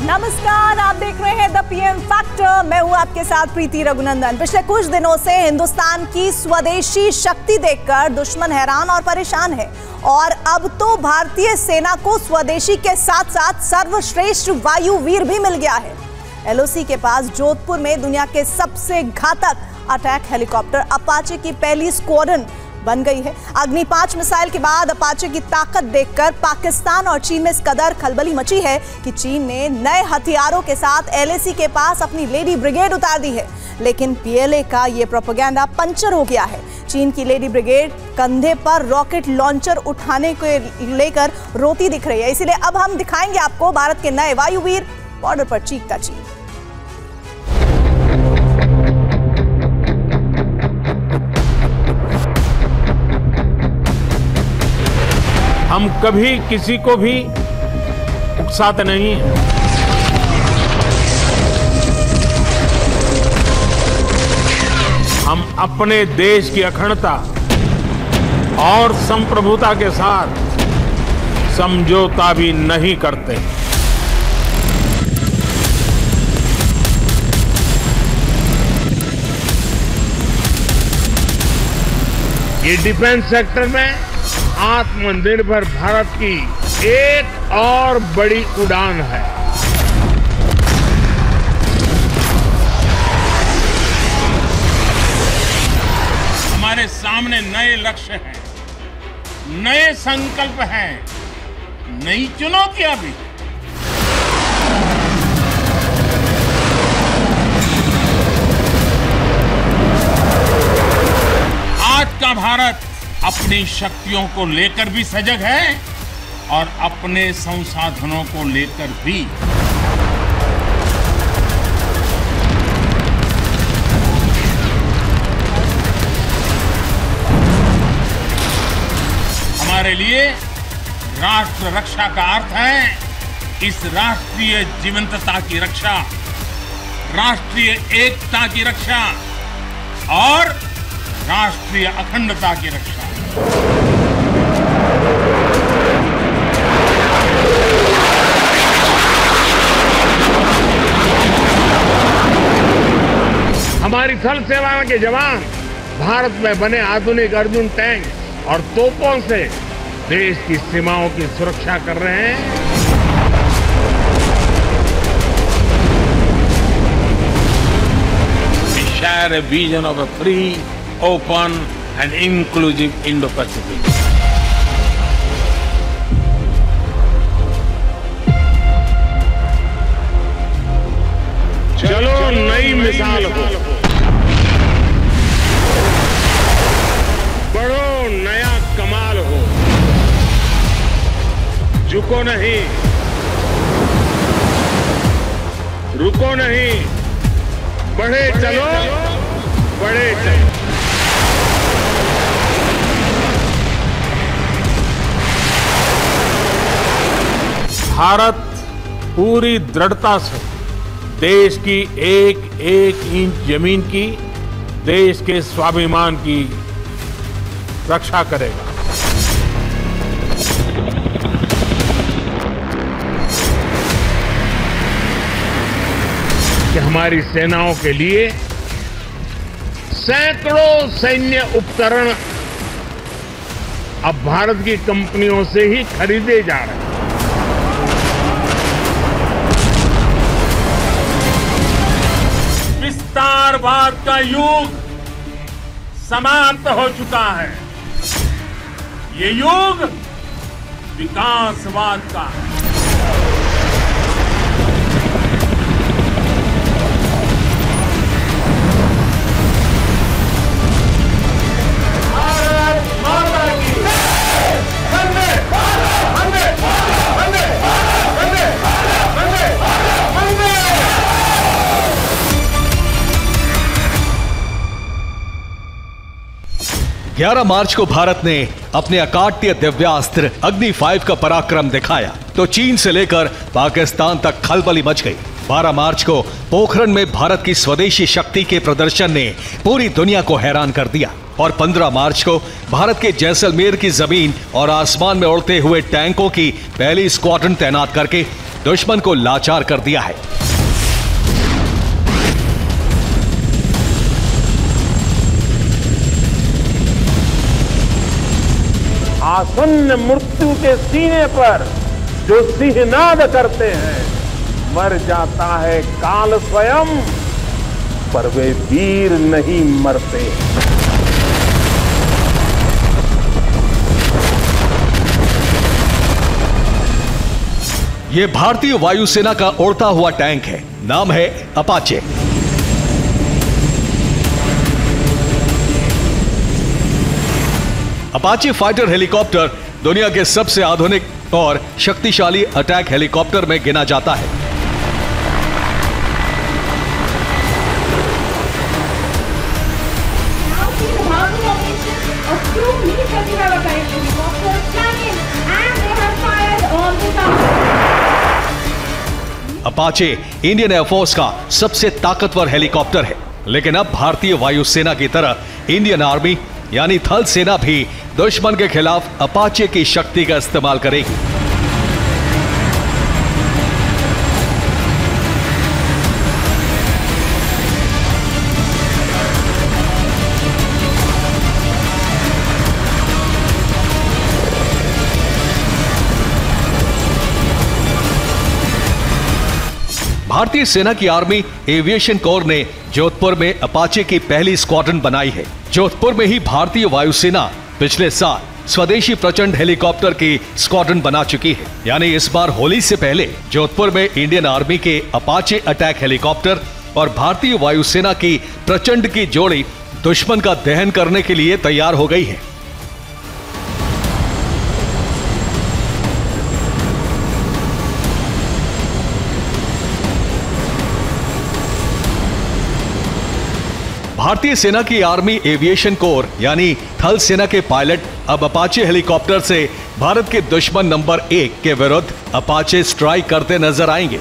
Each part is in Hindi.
नमस्कार, आप देख रहे हैं द पीएम फैक्टर। मैं हूं आपके साथ प्रीति रघुनंदन। पिछले कुछ दिनों से हिंदुस्तान की स्वदेशी शक्ति देखकर दुश्मन हैरान और परेशान है और अब तो भारतीय सेना को स्वदेशी के साथ साथ सर्वश्रेष्ठ वायुवीर भी मिल गया है। एलओसी के पास जोधपुर में दुनिया के सबसे घातक अटैक हेलीकॉप्टर अपाचे की पहली स्क्वाड्रन बन गई है। अग्नि 5 मिसाइल के बाद अपाचे की ताकत देखकर पाकिस्तान और चीन में इस कदर खलबली मची है कि चीन ने नए हथियारों के साथ एलएसी के पास अपनी लेडी ब्रिगेड उतार दी है। लेकिन पीएलए का ये प्रोपेगेंडा पंचर हो गया है। चीन की लेडी ब्रिगेड कंधे पर रॉकेट लॉन्चर उठाने को लेकर रोती दिख रही है। इसीलिए अब हम दिखाएंगे आपको भारत के नए वायुवीर बॉर्डर पर चीखता चीन। हम कभी किसी को भी उकसाते नहीं हैं। हम अपने देश की अखंडता और संप्रभुता के साथ समझौता भी नहीं करते। ये डिफेंस सेक्टर में आत्मनिर्भर भारत की एक और बड़ी उड़ान है। हमारे सामने नए लक्ष्य हैं, नए संकल्प हैं, नई चुनौतियां भी। आज का भारत अपनी शक्तियों को लेकर भी सजग है और अपने संसाधनों को लेकर भी। हमारे लिए राष्ट्र रक्षा का अर्थ है इस राष्ट्रीय जीवंतता की रक्षा, राष्ट्रीय एकता की रक्षा और राष्ट्रीय अखंडता की रक्षा। हमारी थल सेना के जवान भारत में बने आधुनिक अर्जुन टैंक और तोपों से देश की सीमाओं की सुरक्षा कर रहे हैं। We share a vision of a free, open and inclusive Indo-Pacific. चलो नई मिसाल हो, बढ़ो नया कमाल हो, झुको नहीं, रुको नहीं, बढ़े चलो, बढ़े चलो। भारत पूरी दृढ़ता से देश की एक एक इंच जमीन की, देश के स्वाभिमान की रक्षा करेगा। कि हमारी सेनाओं के लिए सैकड़ों सैन्य उपकरण अब भारत की कंपनियों से ही खरीदे जा रहे हैं। विस्तारवाद का युग समाप्त हो चुका है। ये युग विकासवाद का है। ग्यारह मार्च को भारत ने अपने अकाट्य दिव्यास्त्र अग्नि 5 का पराक्रम दिखाया तो चीन से लेकर पाकिस्तान तक खलबली मच गई। 12 मार्च को पोखरण में भारत की स्वदेशी शक्ति के प्रदर्शन ने पूरी दुनिया को हैरान कर दिया और 15 मार्च को भारत के जैसलमेर की जमीन और आसमान में उड़ते हुए टैंकों की पहली स्क्वाड्रन तैनात करके दुश्मन को लाचार कर दिया है। आसन्न मृत्यु के सीने पर जो सिंहनाद करते हैं, मर जाता है काल स्वयं, पर वे वीर नहीं मरते। ये भारतीय वायुसेना का उड़ता हुआ टैंक है, नाम है अपाचे। अपाचे फाइटर हेलीकॉप्टर दुनिया के सबसे आधुनिक और शक्तिशाली अटैक हेलीकॉप्टर में गिना जाता है। अपाचे इंडियन एयरफोर्स का सबसे ताकतवर हेलीकॉप्टर है, लेकिन अब भारतीय वायुसेना की तरह इंडियन आर्मी यानी थल सेना भी दुश्मन के खिलाफ अपाचे की शक्ति का इस्तेमाल करेगी। भारतीय सेना की आर्मी एविएशन कोर ने जोधपुर में अपाचे की पहली स्क्वाड्रन बनाई है। जोधपुर में ही भारतीय वायुसेना पिछले साल स्वदेशी प्रचंड हेलीकॉप्टर की स्क्वाड्रन बना चुकी है। यानी इस बार होली से पहले जोधपुर में इंडियन आर्मी के अपाचे अटैक हेलीकॉप्टर और भारतीय वायुसेना की प्रचंड की जोड़ी दुश्मन का दहन करने के लिए तैयार हो गई है। भारतीय सेना की आर्मी एविएशन कोर यानी थल सेना के पायलट अब अपाचे हेलीकॉप्टर से भारत के दुश्मन नंबर 1 के विरुद्ध अपाचे स्ट्राइक करते नजर आएंगे।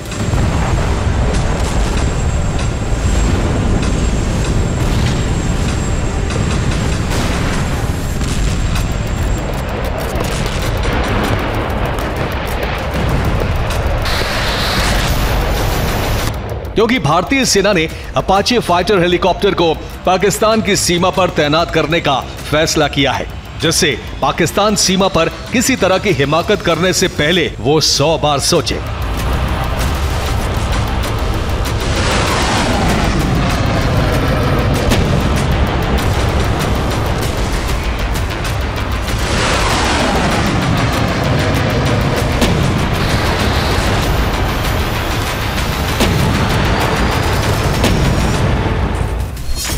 क्योंकि भारतीय सेना ने अपाचे फाइटर हेलीकॉप्टर को पाकिस्तान की सीमा पर तैनात करने का फैसला किया है, जिससे पाकिस्तान सीमा पर किसी तरह की हिमाकत करने से पहले वो 100 बार सोचे।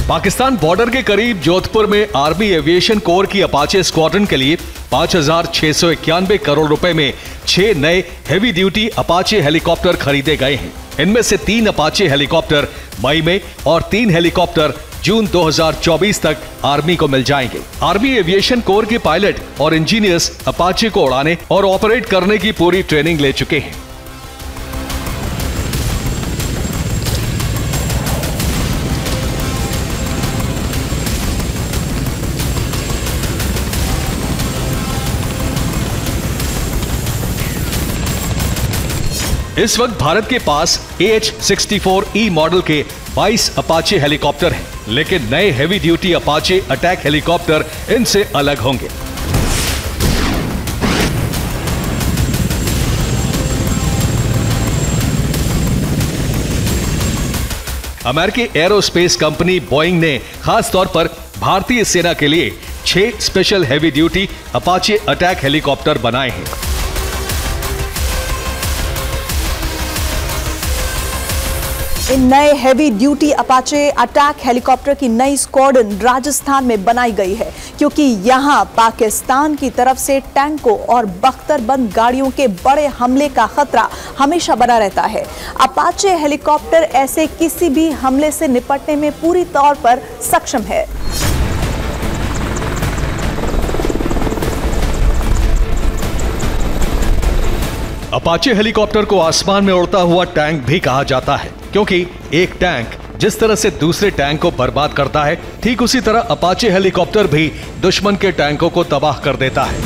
पाकिस्तान बॉर्डर के करीब जोधपुर में आर्मी एविएशन कोर की अपाचे स्क्वाड्रन के लिए 5,691 करोड़ रुपए में 6 नए हेवी ड्यूटी अपाचे हेलीकॉप्टर खरीदे गए हैं। इनमें से 3 अपाचे हेलीकॉप्टर मई में और 3 हेलीकॉप्टर जून 2024 तक आर्मी को मिल जाएंगे। आर्मी एविएशन कोर के पायलट और इंजीनियर्स अपाचे को उड़ाने और ऑपरेट करने की पूरी ट्रेनिंग ले चुके हैं। इस वक्त भारत के पास AH-64E मॉडल के 22 अपाचे हेलीकॉप्टर हैं, लेकिन नए heavy duty Apache attack helicopter इनसे अलग होंगे। अमेरिकी एरोस्पेस कंपनी बोइंग ने खास तौर पर भारतीय सेना के लिए 6 special heavy duty Apache attack helicopter बनाए हैं। इन नए heavy duty Apache attack helicopter की नई स्क्वाड्रन राजस्थान में बनाई गई है, क्योंकि यहां पाकिस्तान की तरफ से टैंकों और बख्तरबंद गाड़ियों के बड़े हमले का खतरा हमेशा बना रहता है। अपाचे हेलीकॉप्टर ऐसे किसी भी हमले से निपटने में पूरी तौर पर सक्षम है। अपाचे हेलीकॉप्टर को आसमान में उड़ता हुआ टैंक भी कहा जाता है, क्योंकि एक टैंक जिस तरह से दूसरे टैंक को बर्बाद करता है, ठीक उसी तरह अपाचे हेलीकॉप्टर भी दुश्मन के टैंकों को तबाह कर देता है।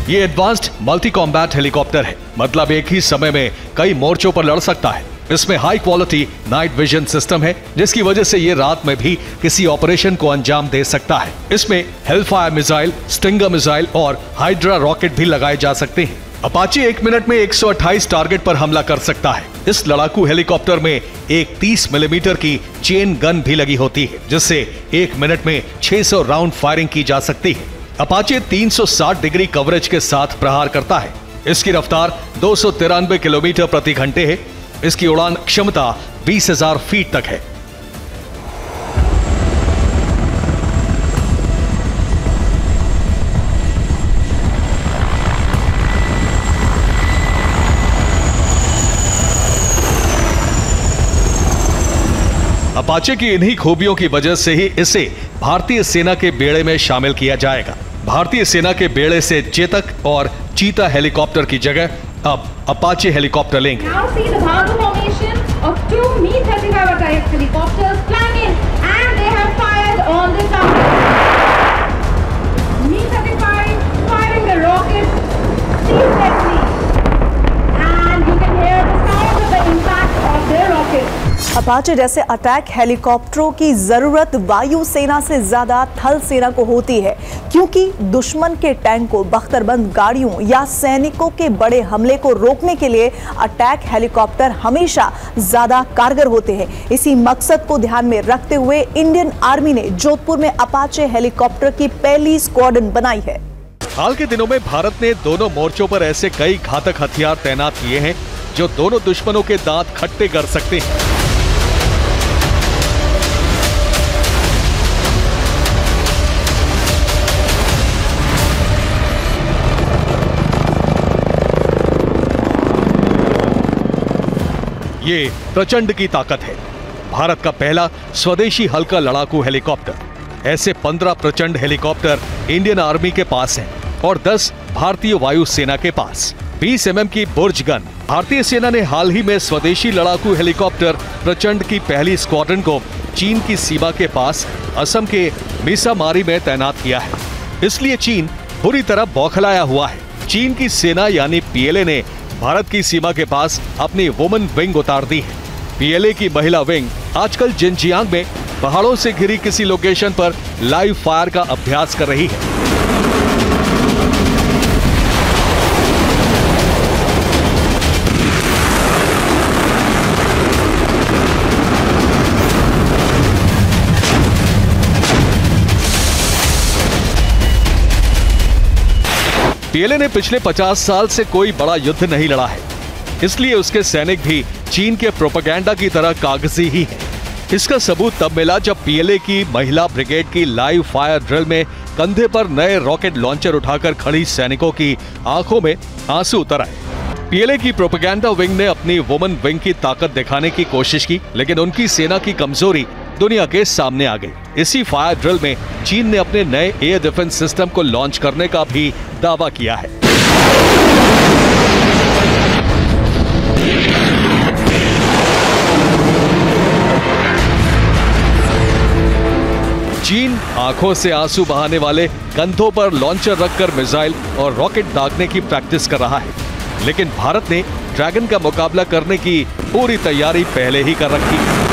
ये एडवांस्ड मल्टी कॉम्बैट हेलीकॉप्टर है, मतलब एक ही समय में कई मोर्चों पर लड़ सकता है। इसमें high quality night vision system है, जिसकी वजह से ये रात में भी किसी ऑपरेशन को अंजाम दे सकता है। इसमें हेलफायर मिसाइल, स्टिंगर मिसाइल और हाइड्रा रॉकेट भी लगाए जा सकते हैं। अपाचे 1 मिनट में 128 टारगेट पर हमला कर सकता है। इस लड़ाकू हेलीकॉप्टर में एक 30 मिलीमीटर की चेन गन भी लगी होती है, जिससे 1 मिनट में 600 राउंड फायरिंग की जा सकती है। अपाचे 360 डिग्री कवरेज के साथ प्रहार करता है। इसकी रफ्तार 293 किलोमीटर प्रति घंटे है। इसकी उड़ान क्षमता 20,000 फीट तक है। अपाचे की इन्हीं खूबियों की वजह से ही इसे भारतीय सेना के बेड़े में शामिल किया जाएगा। भारतीय सेना के बेड़े से चेतक और चीता हेलीकॉप्टर की जगह अब अपाचे हेलीकॉप्टर लेंगे। Now see the Bhalu formation of 2 Mi-35 attack helicopters flying in, and they have fired on the target. Mi-35 firing the rockets ceaselessly, and you can hear the sound of the impact of their rockets. Apache जैसे अटैक हेलीकॉप्टरों की जरूरत वायु सेना से ज्यादा थल सेना को होती है, क्योंकि दुश्मन के टैंकों, बख्तरबंद गाड़ियों या सैनिकों के बड़े हमले को रोकने के लिए अटैक हेलीकॉप्टर हमेशा ज्यादा कारगर होते हैं। इसी मकसद को ध्यान में रखते हुए इंडियन आर्मी ने जोधपुर में अपाचे हेलीकॉप्टर की पहली स्क्वाड्रन बनाई है। हाल के दिनों में भारत ने दोनों मोर्चों पर ऐसे कई घातक हथियार तैनात किए हैं जो दोनों दुश्मनों के दांत खट्टे कर सकते हैं। ये प्रचंड की ताकत है। भारत का पहला स्वदेशी हल्का लड़ाकू हेलीकॉप्टर। ऐसे 15 प्रचंड हेलीकॉप्टर इंडियन आर्मी के पास हैं और 10 भारतीय वायु सेना के पास। 20 mm की बुर्ज गन। भारतीय सेना ने हाल ही में स्वदेशी लड़ाकू हेलीकॉप्टर प्रचंड की पहली स्क्वाड्रन को चीन की सीमा के पास असम के मिसामारी में तैनात किया है। इसलिए चीन बुरी तरह बौखलाया हुआ है। चीन की सेना यानी पीएलए ने भारत की सीमा के पास अपनी वुमेन विंग उतार दी है। पीएलए की महिला विंग आजकल जिनजियांग में पहाड़ों से घिरी किसी लोकेशन पर लाइव फायर का अभ्यास कर रही है। पीएलए ने पिछले 50 साल से कोई बड़ा युद्ध नहीं लड़ा है, इसलिए उसके सैनिक भी चीन के प्रोपेगेंडा की तरह कागजी ही हैं। इसका सबूत तब मिला जब पीएलए की महिला ब्रिगेड की लाइव फायर ड्रिल में कंधे पर नए रॉकेट लॉन्चर उठाकर खड़ी सैनिकों की आंखों में आंसू उतर आए। पीएलए की प्रोपेगेंडा विंग ने अपनी वुमेन विंग की ताकत दिखाने की कोशिश की, लेकिन उनकी सेना की कमजोरी दुनिया के सामने आ गई। इसी फायर ड्रिल में चीन ने अपने नए एयर डिफेंस सिस्टम को लॉन्च करने का भी दावा किया है। चीन आंखों से आंसू बहाने वाले कंधों पर लॉन्चर रखकर मिसाइल और रॉकेट दागने की प्रैक्टिस कर रहा है, लेकिन भारत ने ड्रैगन का मुकाबला करने की पूरी तैयारी पहले ही कर रखी है।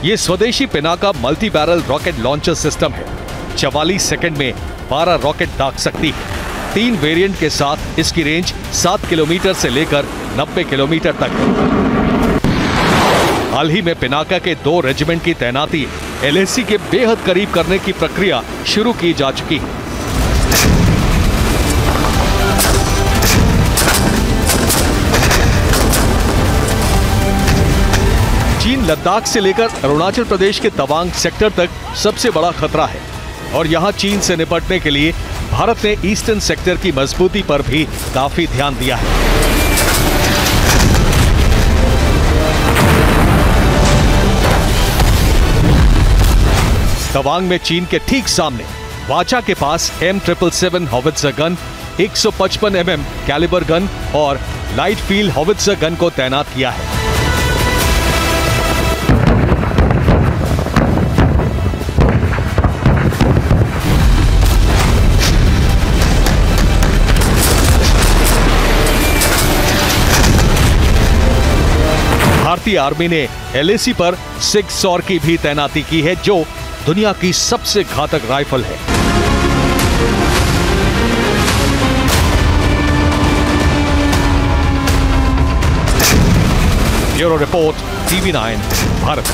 ये स्वदेशी Pinaka multi barrel rocket launcher system है। 44 सेकंड में 12 रॉकेट दाग सकती है। 3 वेरिएंट के साथ इसकी रेंज 7 किलोमीटर से लेकर 90 किलोमीटर तक है। हाल ही में पिनाका के 2 रेजिमेंट की तैनाती एलएसी के बेहद करीब करने की प्रक्रिया शुरू की जा चुकी है। चीन लद्दाख से लेकर अरुणाचल प्रदेश के तवांग सेक्टर तक सबसे बड़ा खतरा है और यहां चीन से निपटने के लिए भारत ने ईस्टर्न सेक्टर की मजबूती पर भी काफी ध्यान दिया है। तवांग में चीन के ठीक सामने वाचा के पास M777 howitzer gun, 155 mm calibre gun और लाइट फील्ड हॉवित्जर गन को तैनात किया है। भारतीय आर्मी ने LAC पर 600 की भी तैनाती की है, जो दुनिया की सबसे घातक राइफल है। Bureau report, TV9 Bharat.